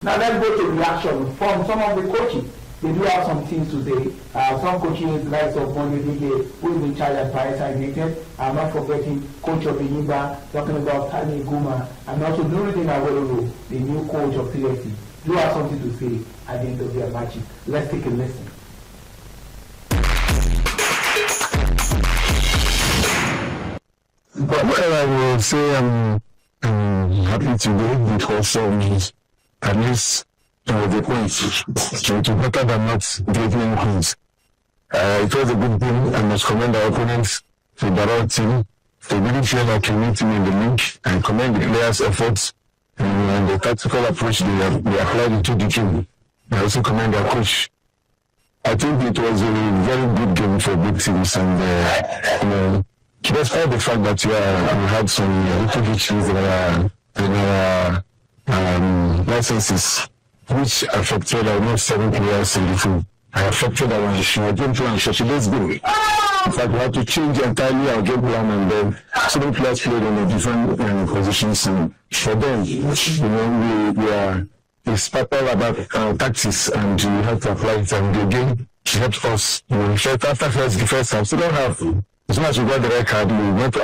Now let's go to reaction from some of the coaches. They do have some things to say. Some coaches, like Monday DK, who is in charge at Bayelsa United. I'm not forgetting Coach of Enyimba, talking about Tani Guma, and also Nuruddin Awolowo, the new coach of PFC. Do have something to say at the end of their matches. Let's take a listen. Well, I will say I'm happy today because at least the points. So it was better than not getting any points. It was a good game. I must commend our opponents, the Barrow team. They really feel like a new team in the league. I commend the players' efforts and the tactical approach they applied into the game. I also commend our coach. I think it was a very good game for both teams, and despite the fact that we had some little issues in our licenses, which affected almost 7 players in the team. I affected our game plan. Let's go. In fact, we had to change entirely our game plan, and then 7 players played in the different positions. And for them, it's part about tactics, and we have to apply it. And the game helped us. After the first half, so don't have. As soon as we got the red card, we went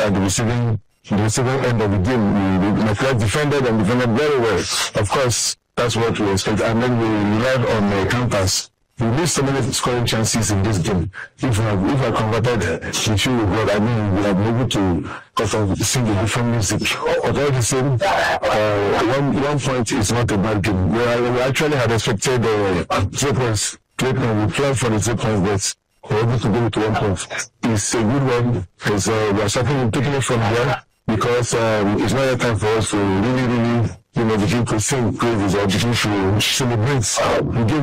at the receiving end of the game. My players defended very well. Of course, that's what we expect. And then we relied on the counters. We missed so many scoring chances in this game. If I converted the few we got, we have been able to sing a different music. But all the same, 1 point is not a bad game. We actually had expected 3 points. We planned for the 3 points, but we're able to go with 1 point. It's a good one because we're certainly taking it from here because it's not a time for us to really begin to sing praises or begin to celebrate. The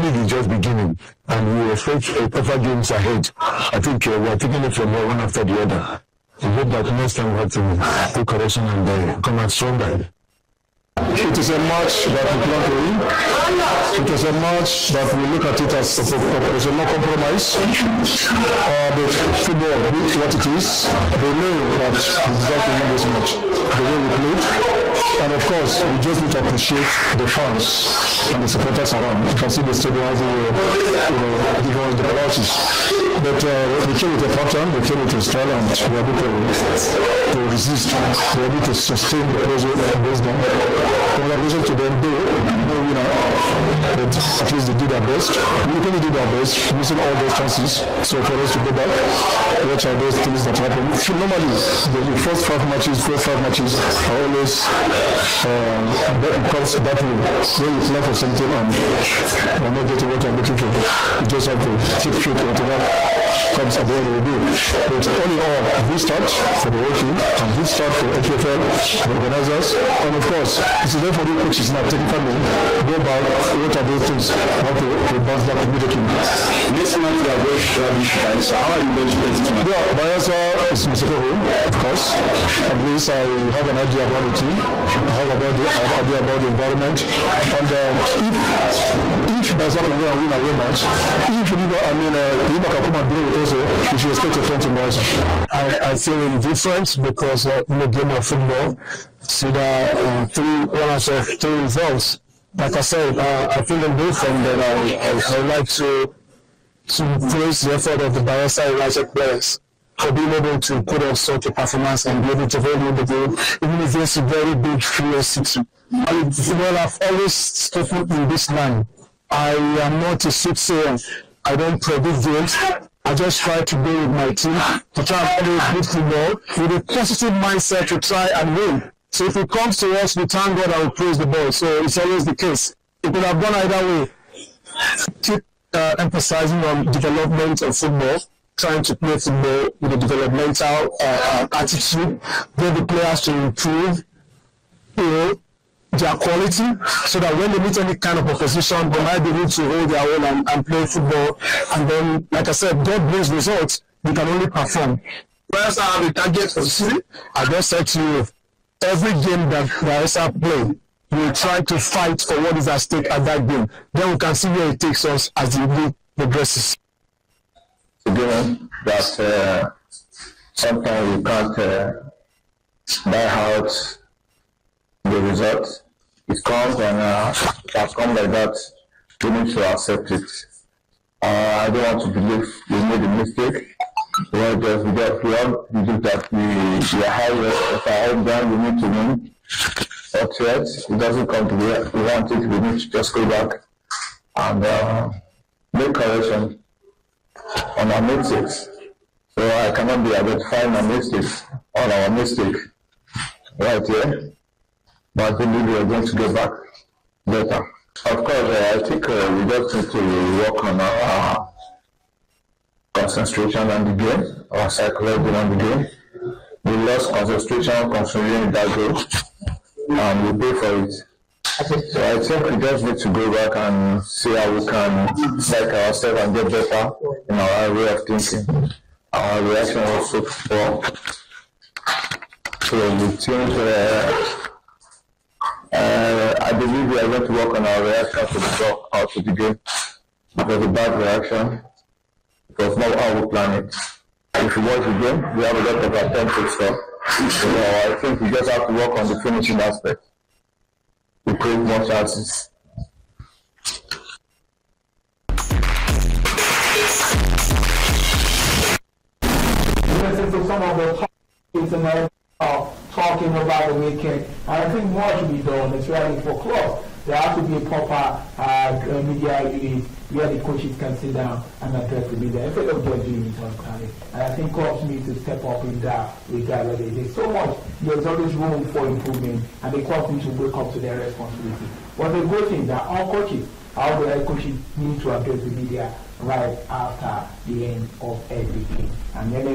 league is just beginning, and we expect tougher games ahead. I think we're taking it from here one after the other. We hope that next time we have to take correction and come out stronger. It is a match that we plan to win. It is a match that we look at it as a no compromise. The football is what it is. They know that we deserve to win this match. The way we played. And of course, we just need to appreciate the fans and the supporters around. You can see the stadium has the crowds. But they came with a pattern, they came with a style, and we were able to resist. We were able to sustain the pressure against them. Congratulations to them, though, no winner, but at least they did their best. We really did our best, missing all those chances. So for us to go back, watch out those things that happen. Normally, the first 5 matches are always comes that way. When you plan for something and you're not getting what you're looking for, you just have to keep fit whatever comes at the end of the day. But all in all, a good start for the whole team, a good start for NPFL, the organizers, and of course, this is for the coaches now technically go back, what are those things, how to bounce back immediately. This month we are going to Bayelsa. How are you going to play this match? Yeah, Bayelsa is my second home, of course. At least I have an idea about the team, I have an idea about the environment, and if Bayelsa can go and win a away match, if Lima can come and play with us, we should expect a friend to Bayelsa. I feel indifferent because in the game of football, see that 3 results. Like I said, I feel indifferent, but I would like to praise the effort of the Bayelsa United players for being able to put on such a performance and be able to hold the game, even if it's a very big 3-6. Well, I've always spoken in this line. I am not a soothsayer. I don't predict games. I just try to be with my team to try and play good football with a positive mindset to try and win. So if it comes to us, we thank God and we praise the ball. So it's always the case. It could have gone either way. Keep emphasizing on development of football, trying to play football with a developmental attitude, get the players to improve their quality, so that when they meet any kind of opposition, they might be able to hold their own and play football. And then, like I said, God brings results. We can only perform. Whereas I have a target for the season, I just said to you, every game that Bayelsa play, we'll try to fight for what is at stake at that game. Then we can see where it takes us as the league progresses. Given that sometimes you can't buy out the result, it comes and it has come like that. We need to accept it. I don't want to believe we made a mistake. We have believe that we are high down, we need to win. But yet, it doesn't come to where we want it. We need to just go back and make correction on our mistakes. So I cannot be identifying my mistakes on our mistake right here. But I believe we are going to get back better. Of course, I think we just need to work on our concentration on the game, our psychology on the game. We lost concentration considering that goal, and we pay for it. So I think we just need to go back and see how we can psych ourselves and get better in our way of thinking. Our reaction also poor. So we think I believe we are going to work on our reaction to the ball or to the game. It was a bad reaction. It was not how we planned it. If you watch the game, we have a lot of attempted stuff. So I think we just have to work on the finishing aspect. We create more chances. Listen to some of the internet talking about the weekend. And I think more should be done, especially for clubs. There has to be a proper media unit where the coaches can sit down and address the media instead of just doing it on Friday. And I think clubs need to step up in that regard. There's so much, there's always room for improvement, and the clubs need to wake up to their responsibility. But the good thing that all coaches, all the head coaches need to address the media right after the end of every game. And then